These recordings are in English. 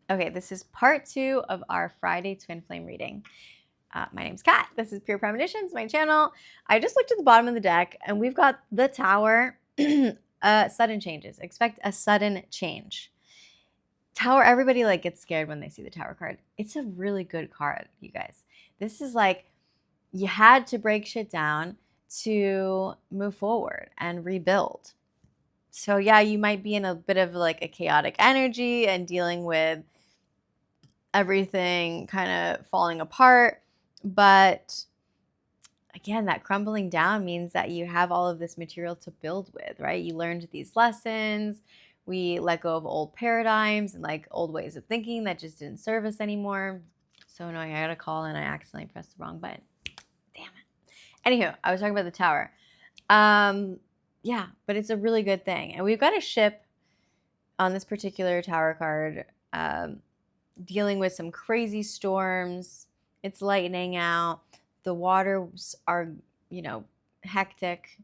Okay, this is part 2 of our Friday Twin Flame reading. My name's Kat. This is Pure Premonitions, my channel. I just looked at the bottom of the deck, and we've got the Tower. Sudden changes. Expect a sudden change. Tower, everybody gets scared when they see the Tower card. It's a really good card, you guys. This is you had to break shit down to move forward and rebuild. So yeah, you might be in a bit of a chaotic energy and dealing with everything kind of falling apart. But again, that crumbling down means that you have all of this material to build with, right? You learned these lessons. We let go of old paradigms and old ways of thinking that just didn't serve us anymore. So annoying. I got a call and I accidentally pressed the wrong button. Damn it. Anywho, I was talking about the Tower. Yeah, but it's a really good thing. And we've got a ship on this particular Tower card dealing with some crazy storms. It's lightning out. The waters are, hectic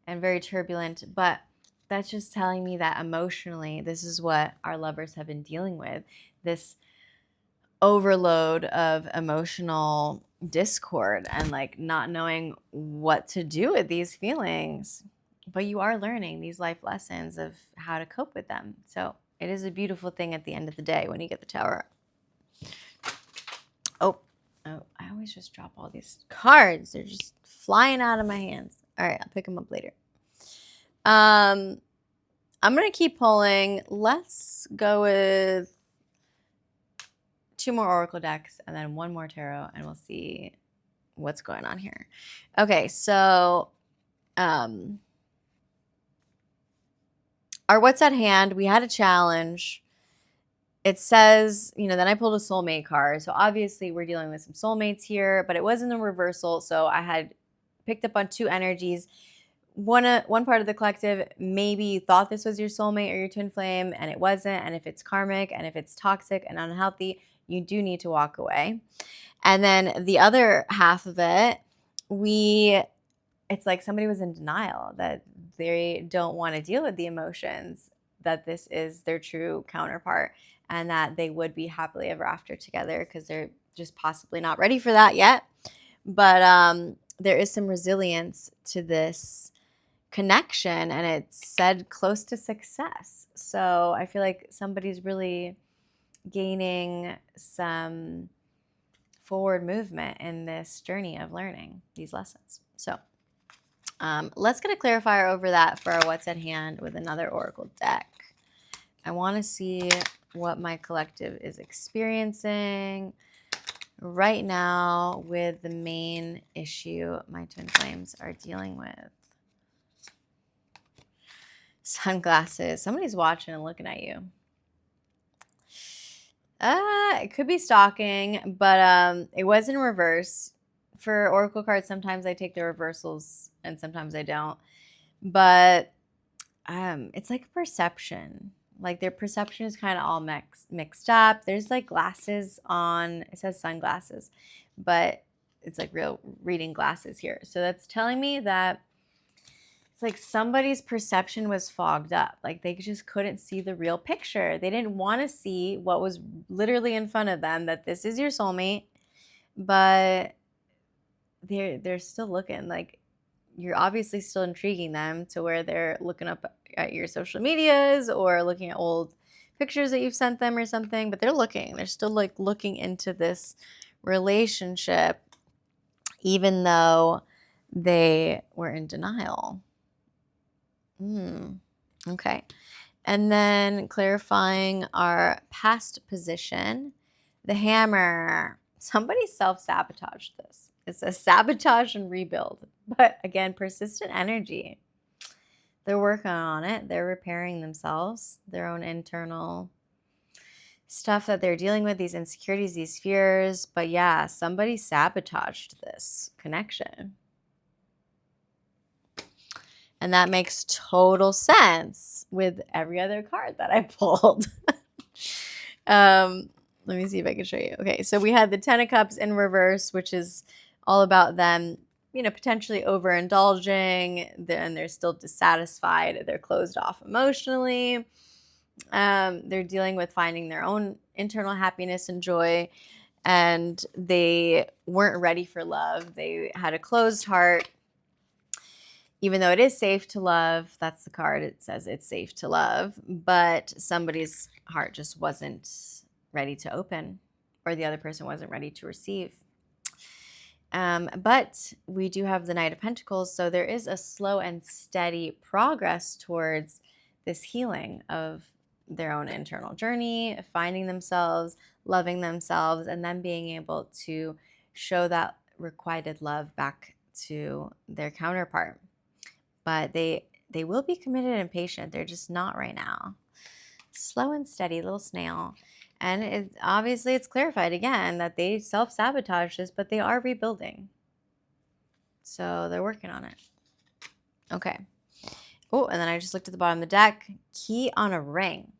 and very turbulent. But that's just telling me that emotionally, this is what our lovers have been dealing with. This overload of emotional discord and not knowing what to do with these feelings. But you are learning these life lessons of how to cope with them. So it is a beautiful thing at the end of the day when you get the Tower. Oh, I always just drop all these cards. They're just flying out of my hands. All right, I'll pick them up later. I'm going to keep pulling. Let's go with 2 more Oracle decks and then 1 more Tarot, and we'll see what's going on here. Okay, so our What's at Hand, we had a challenge. It says, then I pulled a soulmate card. So obviously we're dealing with some soulmates here, but it wasn't a reversal. So I had picked up on 2 energies. One part of the collective maybe thought this was your soulmate or your twin flame, and it wasn't. And if it's karmic and if it's toxic and unhealthy, you do need to walk away. And then the other half of it, it's like somebody was in denial that they don't want to deal with the emotions, that this is their true counterpart, and that they would be happily ever after together because they're just possibly not ready for that yet. But there is some resilience to this connection, and it's said close to success. So I feel like somebody's really gaining some forward movement in this journey of learning these lessons. So let's get a clarifier over that for our What's at Hand with another Oracle deck. I want to see what my collective is experiencing right now with the main issue my twin flames are dealing with. Sunglasses. Somebody's watching and looking at you. It could be stalking, but it was in reverse. For Oracle cards, sometimes I take the reversals and sometimes I don't. But it's like perception. Their perception is kind of all mixed up. There's glasses on. It says sunglasses, but it's real reading glasses here. So that's telling me that it's somebody's perception was fogged up. They just couldn't see the real picture. They didn't want to see what was literally in front of them, that this is your soulmate, but they're still looking. You're obviously still intriguing them to where they're looking up at your social medias or looking at old pictures that you've sent them or something, but they're looking. They're still looking into this relationship, even though they were in denial. Okay. And then clarifying our past position, the Hammer. Somebody self-sabotaged this. It says sabotage and rebuild. But again, persistent energy. They're working on it. They're repairing themselves, their own internal stuff that they're dealing with, these insecurities, these fears. But yeah, somebody sabotaged this connection. And that makes total sense with every other card that I pulled. Let me see if I can show you. Okay, so we had the 10 of Cups in reverse, which is all about them, potentially overindulging, and they're still dissatisfied. They're closed off emotionally. They're dealing with finding their own internal happiness and joy, and they weren't ready for love. They had a closed heart. Even though it is safe to love, that's the card. It says it's safe to love, but somebody's heart just wasn't ready to open, or the other person wasn't ready to receive. But we do have the Knight of Pentacles, so there is a slow and steady progress towards this healing of their own internal journey, finding themselves, loving themselves, and then being able to show that requited love back to their counterpart. But they will be committed and patient. They're just not right now. Slow and steady, little snail. And obviously it's clarified again that they self-sabotage this, but they are rebuilding. So they're working on it. Okay. Oh, and then I just looked at the bottom of the deck. Key on a ring.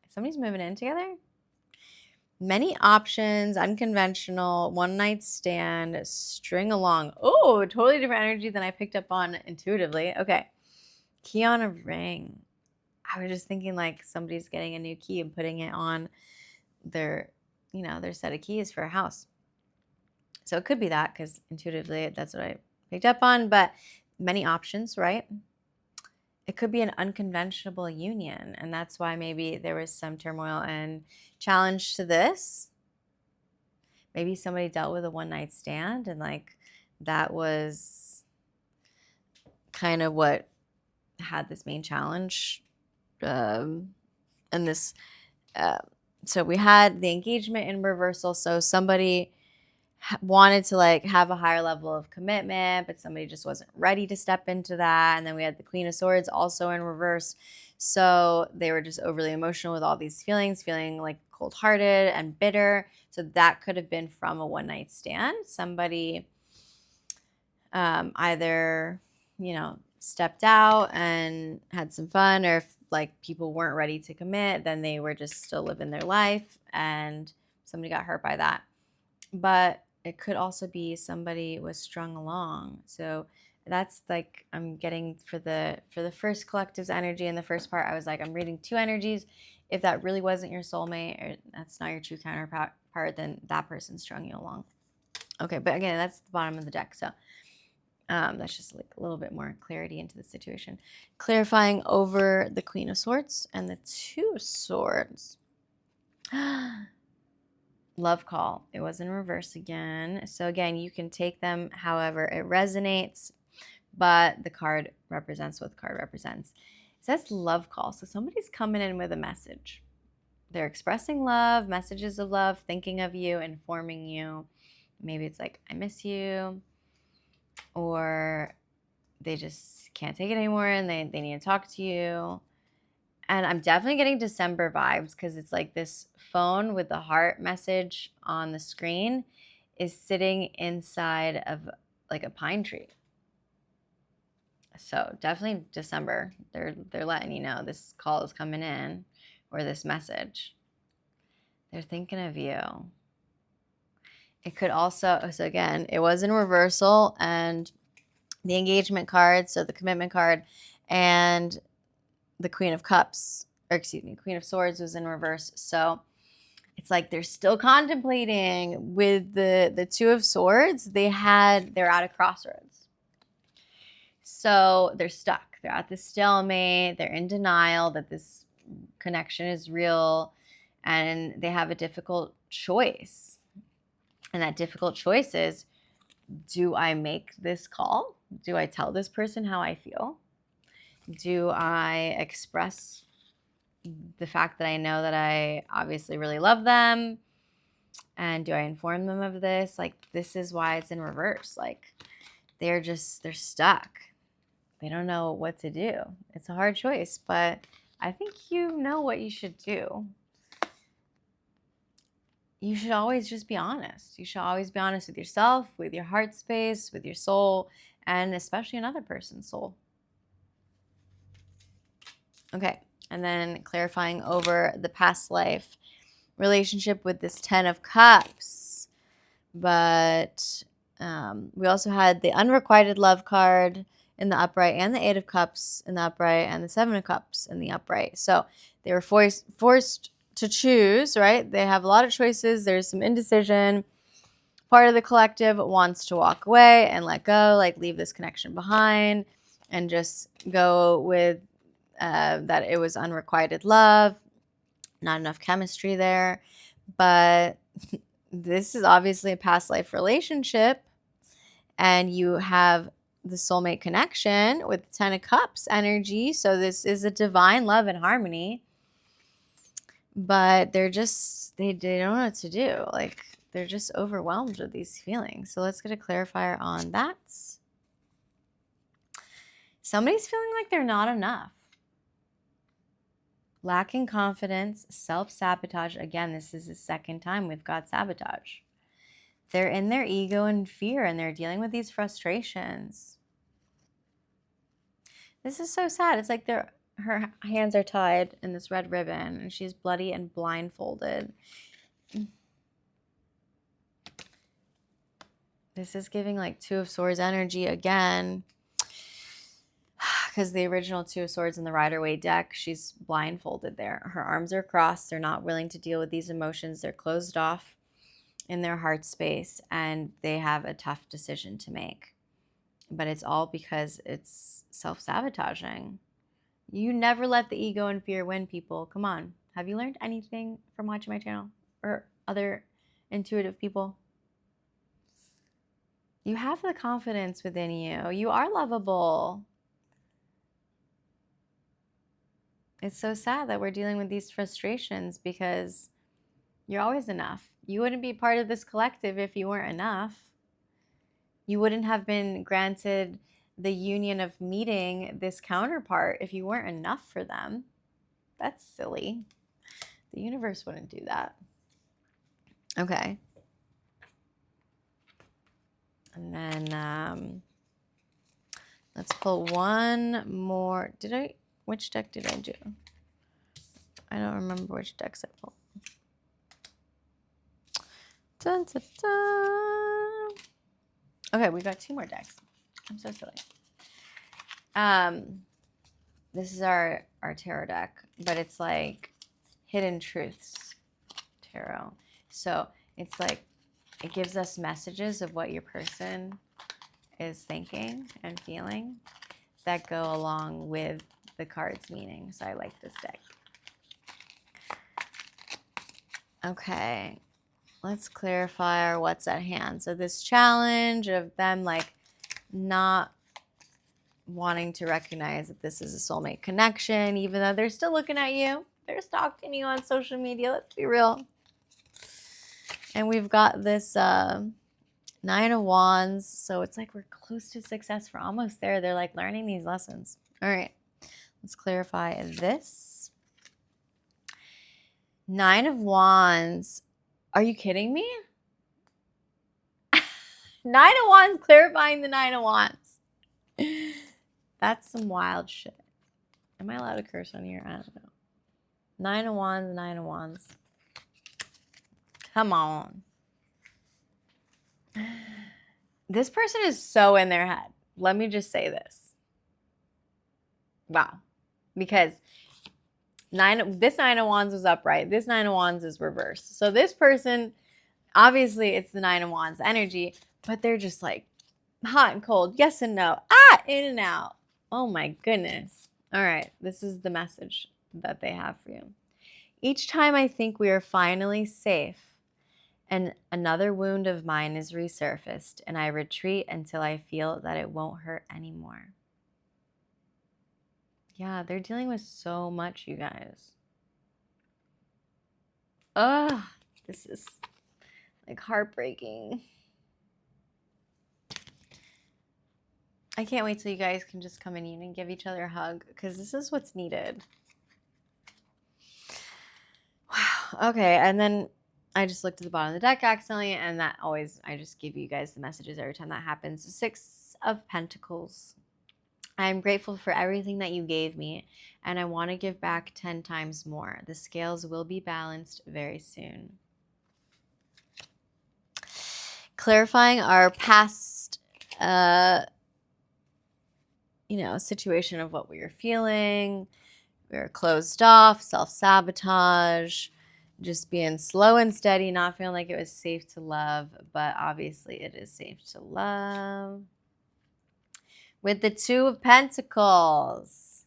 Somebody's moving in together. Many options, unconventional, one night stand, string along. Oh, totally different energy than I picked up on intuitively. Okay. Key on a ring. I was just thinking like somebody's getting a new key and putting it on their set of keys for a house. So it could be that, because intuitively that's what I picked up on, but many options, right? It could be an unconventional union, and that's why maybe there was some turmoil and challenge to this. Maybe somebody dealt with a one-night stand, and like that was kind of what had this main challenge. And this so we had the engagement in reversal. So somebody wanted to like have a higher level of commitment, but somebody just wasn't ready to step into that. And then we had the Queen of Swords also in reverse. So they were just overly emotional with all these feelings, feeling like cold-hearted and bitter. So that could have been from a one-night stand. Somebody either, stepped out and had some fun, or if like people weren't ready to commit, then they were just still living their life and somebody got hurt by that. But it could also be somebody was strung along. So that's like I'm getting for the first collective's energy in the first part. I was like, I'm reading two energies. If that really wasn't your soulmate, or that's not your true counterpart, then that person strung you along. Okay, but again, that's the bottom of the deck. So that's just like a little bit more clarity into the situation. Clarifying over the Queen of Swords and the Two of Swords. Love call. It was in reverse again. So again, you can take them however it resonates, but the card represents what the card represents. It says love call. So somebody's coming in with a message. They're expressing love, messages of love, thinking of you, informing you. Maybe it's like, I miss you. Or they just can't take it anymore and they need to talk to you. And I'm definitely getting December vibes, because it's like this phone with the heart message on the screen is sitting inside of like a pine tree. So definitely December. They're letting you know this call is coming in, or this message. They're thinking of you. It could also, so again, it was in reversal, and the engagement card, so the commitment card, and the Queen of Cups, or excuse me, Queen of Swords was in reverse. So it's like they're still contemplating. With the Two of Swords, they're at a crossroads. So they're stuck. They're at this stalemate. They're in denial that this connection is real, and they have a difficult choice. And that difficult choice is, do I make this call? Do I tell this person how I feel? Do I express the fact that I know that I obviously really love them? And do I inform them of this? Like, this is why it's in reverse. Like, they're stuck. They don't know what to do. It's a hard choice, but I think you know what you should do. You should always just be honest. You should always be honest with yourself, with your heart space, with your soul, and especially another person's soul. Okay, and then clarifying over the past life relationship with this 10 of Cups. But we also had the unrequited love card in the upright, and the 8 of Cups in the upright, and the 7 of Cups in the upright. So They were forced to choose, right? They have a lot of choices. There's some indecision. Part of the collective wants to walk away and let go, like leave this connection behind and just go with that it was unrequited love, not enough chemistry there. But this is obviously a past life relationship, and you have the soulmate connection with 10 of Cups energy. So this is a divine love and harmony. But they don't know what to do. Like, they're just overwhelmed with these feelings. So let's get a clarifier on that. Somebody's feeling like they're not enough. Lacking confidence, self-sabotage. Again, this is the second time we've got sabotage. They're in their ego and fear, and they're dealing with these frustrations. This is so sad. It's like her hands are tied in this red ribbon, and she's bloody and blindfolded. This is giving like Two of Swords energy again. Because the original Two of Swords in the Rider-Waite deck, she's blindfolded there. Her arms are crossed. They're not willing to deal with these emotions. They're closed off in their heart space, and they have a tough decision to make. But it's all because it's self-sabotaging. You never let the ego and fear win, people. Come on. Have you learned anything from watching my channel or other intuitive people? You have the confidence within you. You are lovable. It's so sad that we're dealing with these frustrations because you're always enough. You wouldn't be part of this collective if you weren't enough. You wouldn't have been granted the union of meeting this counterpart if you weren't enough for them. That's silly. The universe wouldn't do that. Okay. And then let's pull one more. Which deck did I do? I don't remember which decks I pulled. Dun, dun, dun. Okay, we got two more decks. I'm so silly. This is our tarot deck, but it's like Hidden Truths tarot. So it's like it gives us messages of what your person is thinking and feeling that go along with the card's meaning. So I like this deck. Okay, let's clarify our what's at hand. So this challenge of them like not wanting to recognize that this is a soulmate connection, even though they're still looking at you. They're stalking you on social media. Let's be real. And we've got this Nine of Wands. So it's like we're close to success. We're almost there. They're like learning these lessons. All right. Let's clarify this. Nine of Wands. Are you kidding me? Nine of Wands clarifying the Nine of Wands. That's some wild shit. Am I allowed to curse on here? I don't know. Nine of Wands, Nine of Wands. Come on. This person is so in their head. Let me just say this. Wow. Because this Nine of Wands was upright. This Nine of Wands is reversed. So this person, obviously it's the Nine of Wands energy, but they're just like hot and cold. Yes and no. In and out. Oh my goodness. All right. This is the message that they have for you. Each time I think we are finally safe, and another wound of mine is resurfaced, and I retreat until I feel that it won't hurt anymore. Yeah, they're dealing with so much, you guys. Ugh, this is like heartbreaking. I can't wait till you guys can just come in and give each other a hug, because this is what's needed. Wow. Okay, and then I just looked at the bottom of the deck accidentally, and that always, I just give you guys the messages every time that happens. Six of Pentacles. I'm grateful for everything that you gave me, and I want to give back 10 times more. The scales will be balanced very soon. Clarifying our past, situation of what we were feeling, We were closed off, self-sabotage, just being slow and steady, not feeling like it was safe to love, but obviously it is safe to love. With the Two of Pentacles,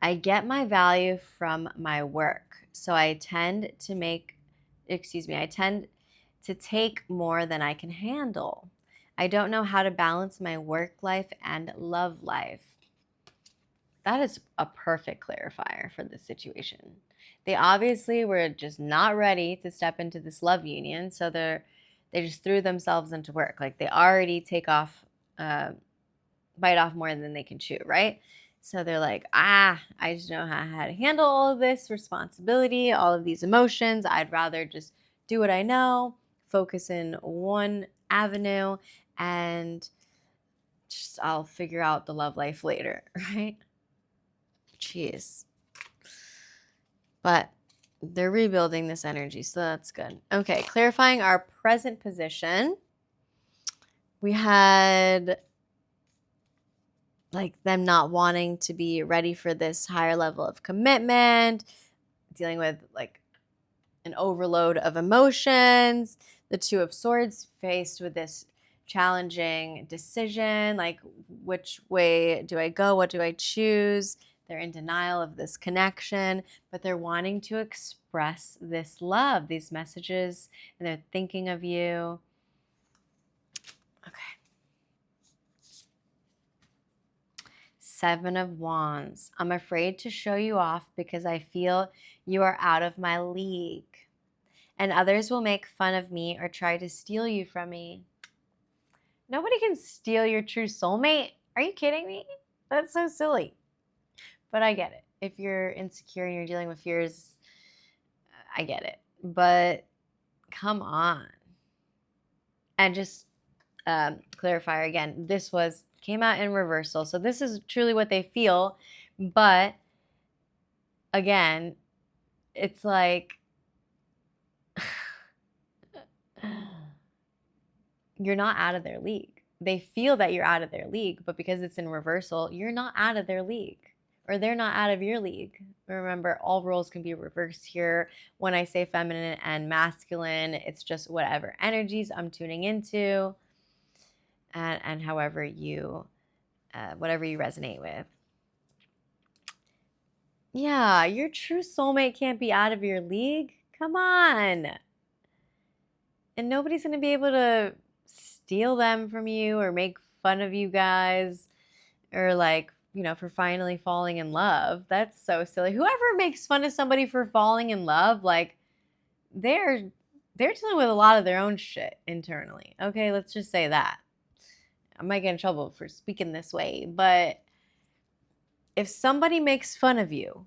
I get my value from my work. So I tend to take more than I can handle. I don't know how to balance my work life and love life. That is a perfect clarifier for this situation. They obviously were just not ready to step into this love union, so they just threw themselves into work. Like they already bite off more than they can chew, right? So they're like, I just know how to handle all of this responsibility, all of these emotions. I'd rather just do what I know, focus in one avenue, and just I'll figure out the love life later, right? Jeez. But they're rebuilding this energy, so that's good. Okay, clarifying our present position. We had like them not wanting to be ready for this higher level of commitment, dealing with like an overload of emotions. The Two of Swords faced with this challenging decision, like which way do I go? What do I choose? They're in denial of this connection, but they're wanting to express this love, these messages, and they're thinking of you. Okay. Seven of Wands. I'm afraid to show you off because I feel you are out of my league, and others will make fun of me or try to steal you from me. Nobody can steal your true soulmate. Are you kidding me? That's so silly. But I get it. If you're insecure and you're dealing with fears, I get it. But come on. And just clarifier again, this came out in reversal. So this is truly what they feel. But again, it's like you're not out of their league. They feel that you're out of their league, but because it's in reversal, you're not out of their league, or they're not out of your league. Remember, all roles can be reversed here. When I say feminine and masculine, it's just whatever energies I'm tuning into, and however whatever you resonate with. Yeah, your true soulmate can't be out of your league. Come on. And nobody's going to be able to steal them from you or make fun of you guys or for finally falling in love. That's so silly. Whoever makes fun of somebody for falling in love, like they're dealing with a lot of their own shit internally. Okay, let's just say that. I might get in trouble for speaking this way, but if somebody makes fun of you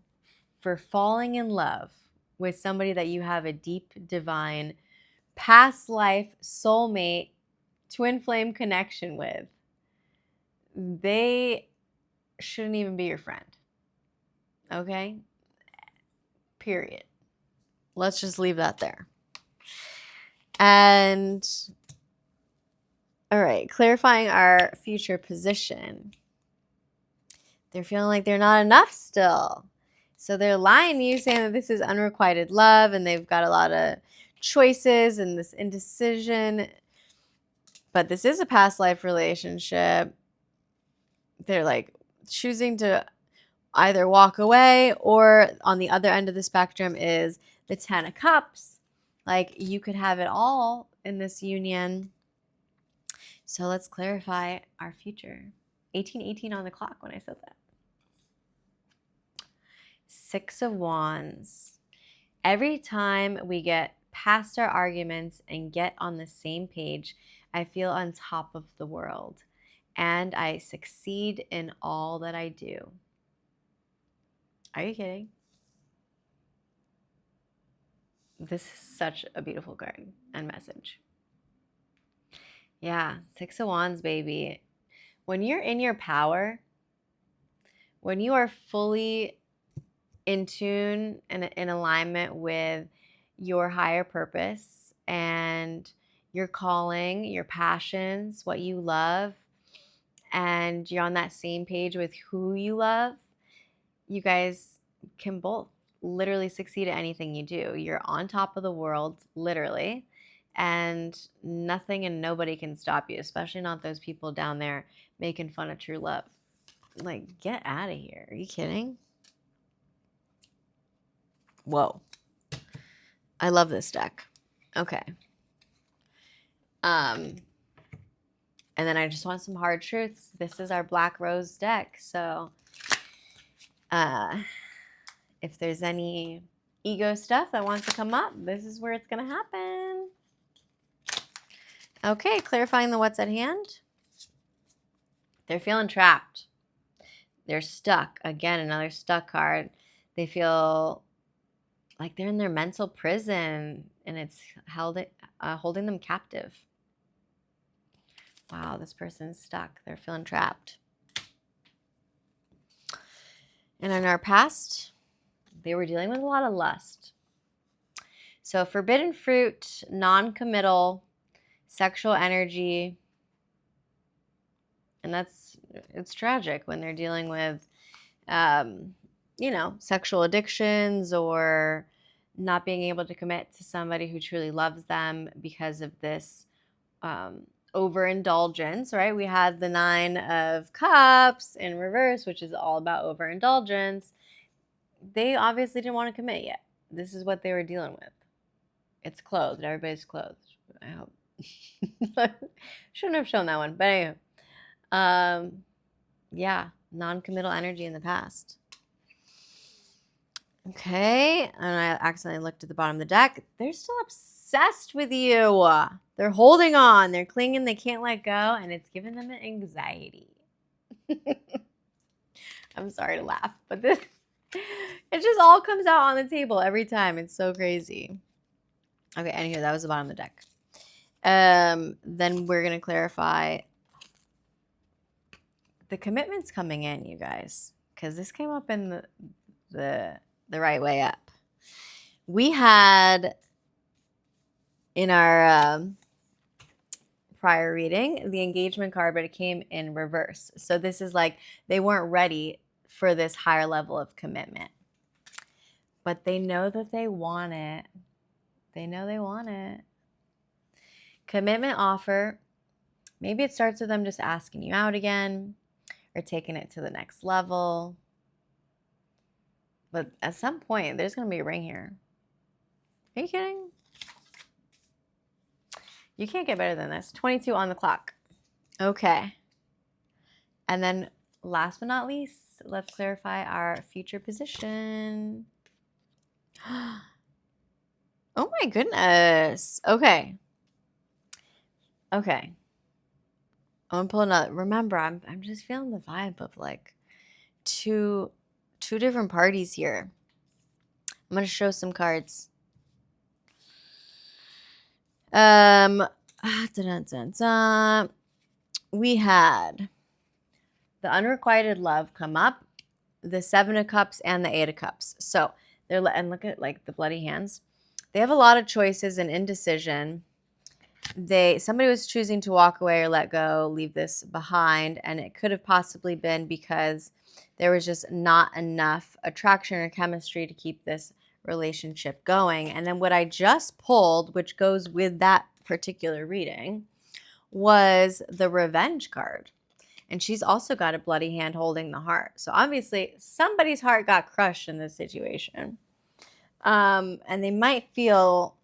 for falling in love with somebody that you have a deep, divine, past life, soulmate, twin flame connection with, they shouldn't even be your friend. Okay? Period. Let's just leave that there. And all right, clarifying our future position. They're feeling like they're not enough still. So they're lying to you, saying that this is unrequited love and they've got a lot of choices and this indecision. But this is a past life relationship. They're like choosing to either walk away, or on the other end of the spectrum is the 10 of Cups. Like you could have it all in this union. So let's clarify our future. 1818 on the clock when I said that. Six of Wands. Every time we get past our arguments and get on the same page, I feel on top of the world and I succeed in all that I do. Are you kidding? This is such a beautiful card and message. Yeah, Six of Wands, baby. When you're in your power, when you are fully in tune and in alignment with your higher purpose and your calling, your passions, what you love, and you're on that same page with who you love, you guys can both literally succeed at anything you do. You're on top of the world, literally, and nothing and nobody can stop you, especially not those people down there making fun of true love. Like, get out of here. Are you kidding? Whoa. I love this deck. Okay. And then I just want some hard truths. This is our Black Rose deck. So if there's any ego stuff that wants to come up, this is where it's going to happen. Okay, clarifying the what's at hand. They're feeling trapped. They're stuck. Again, another stuck card. They feel like they're in their mental prison and it's holding them captive. Wow, this person's stuck. They're feeling trapped. And in our past, they were dealing with a lot of lust. So forbidden fruit, non-committal, sexual energy. And it's tragic when they're dealing with, sexual addictions or not being able to commit to somebody who truly loves them because of this overindulgence, right? We had the 9 of Cups in reverse, which is all about overindulgence. They obviously didn't want to commit yet. This is what they were dealing with. It's clothed. Everybody's clothed. I hope. Shouldn't have shown that one. But anyway. Yeah, non-committal energy in the past. Okay, and I accidentally looked at the bottom of the deck. They're still obsessed with you. They're holding on. They're clinging. They can't let go, and it's giving them anxiety. I'm sorry to laugh, but it just all comes out on the table every time. It's so crazy. Okay, anyway, that was the bottom of the deck. Then we're going to clarify the commitment's coming in, you guys, because this came up in the right way up. We had in our prior reading the engagement card, but it came in reverse. So this is like they weren't ready for this higher level of commitment, but they know that they want it. They know they want it. Commitment offer. Maybe it starts with them just asking you out again or taking it to the next level. But at some point, there's going to be a ring here. Are you kidding? You can't get better than this. 22 on the clock. Okay. And then last but not least, let's clarify our future position. Oh my goodness. Okay. Okay. I'm going to pull another. Remember, I'm just feeling the vibe of like two different parties here. I'm going to show some cards. We had the unrequited love come up, the 7 of Cups and the 8 of Cups. So and look at like the bloody hands. They have a lot of choices and indecision. Somebody was choosing to walk away or let go, leave this behind, and it could have possibly been because there was just not enough attraction or chemistry to keep this relationship going. And then what I just pulled, which goes with that particular reading, was the revenge card. And she's also got a bloody hand holding the heart. So obviously somebody's heart got crushed in this situation. And they might feel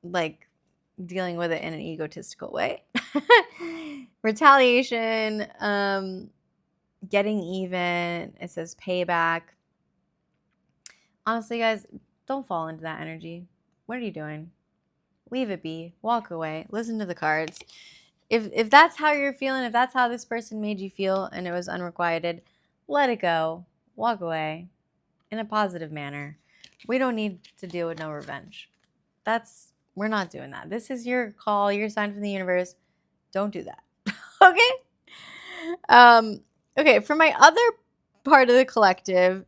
like dealing with it in an egotistical way. Retaliation, getting even. It says payback. Honestly, guys, don't fall into that energy. What are you doing? Leave it be. Walk away. Listen to the cards. If that's how you're feeling, if that's how this person made you feel and it was unrequited, let it go. Walk away in a positive manner. We don't need to deal with no revenge. We're not doing that. This is your call, your sign from the universe. Don't do that. Okay? Okay, for my other part of the collective,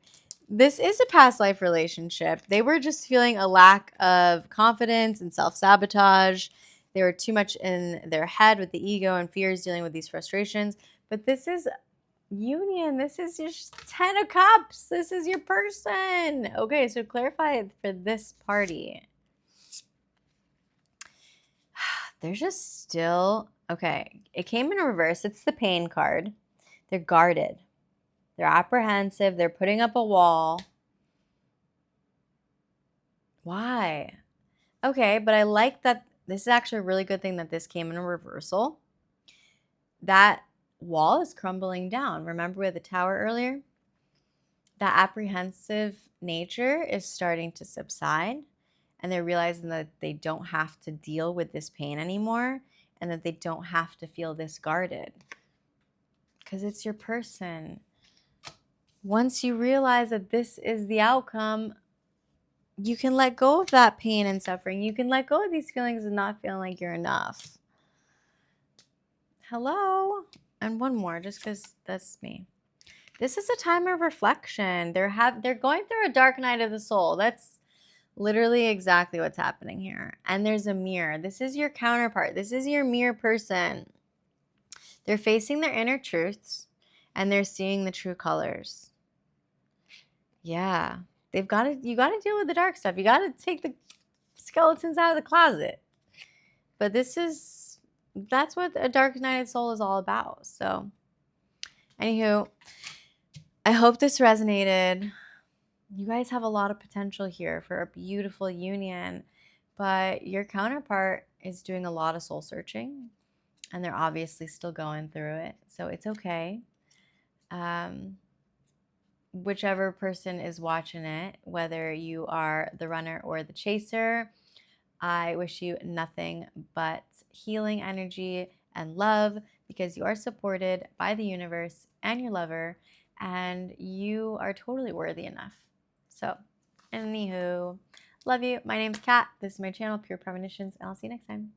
this is a past life relationship. They were just feeling a lack of confidence and self-sabotage. They were too much in their head with the ego and fears dealing with these frustrations. But this is Union, this is your 10 of Cups. This is your person. Okay, so clarify it for this party. They're just still, okay, it came in reverse. It's the pain card. They're guarded. They're apprehensive. They're putting up a wall. Why? Okay, but I like that this is actually a really good thing that this came in a reversal. That wall is crumbling down. Remember with the tower earlier? That apprehensive nature is starting to subside, and they're realizing that they don't have to deal with this pain anymore and that they don't have to feel this guarded because it's your person. Once you realize that this is the outcome, you can let go of that pain and suffering. You can let go of these feelings of not feeling like you're enough. Hello? And one more, just because that's me. This is a time of reflection. They're going through a dark night of the soul. That's literally exactly what's happening here. And there's a mirror. This is your counterpart. This is your mirror person. They're facing their inner truths and they're seeing the true colors. Yeah. You got to deal with the dark stuff. You got to take the skeletons out of the closet. But that's what a dark night of the soul is all about. So, anywho, I hope this resonated. You guys have a lot of potential here for a beautiful union, but your counterpart is doing a lot of soul searching and they're obviously still going through it. So it's okay. Whichever person is watching it, whether you are the runner or the chaser, I wish you nothing but healing energy and love because you are supported by the universe and your lover, and you are totally worthy enough. So, anywho, love you. My name's Kat. This is my channel, Pure Premonitions, and I'll see you next time.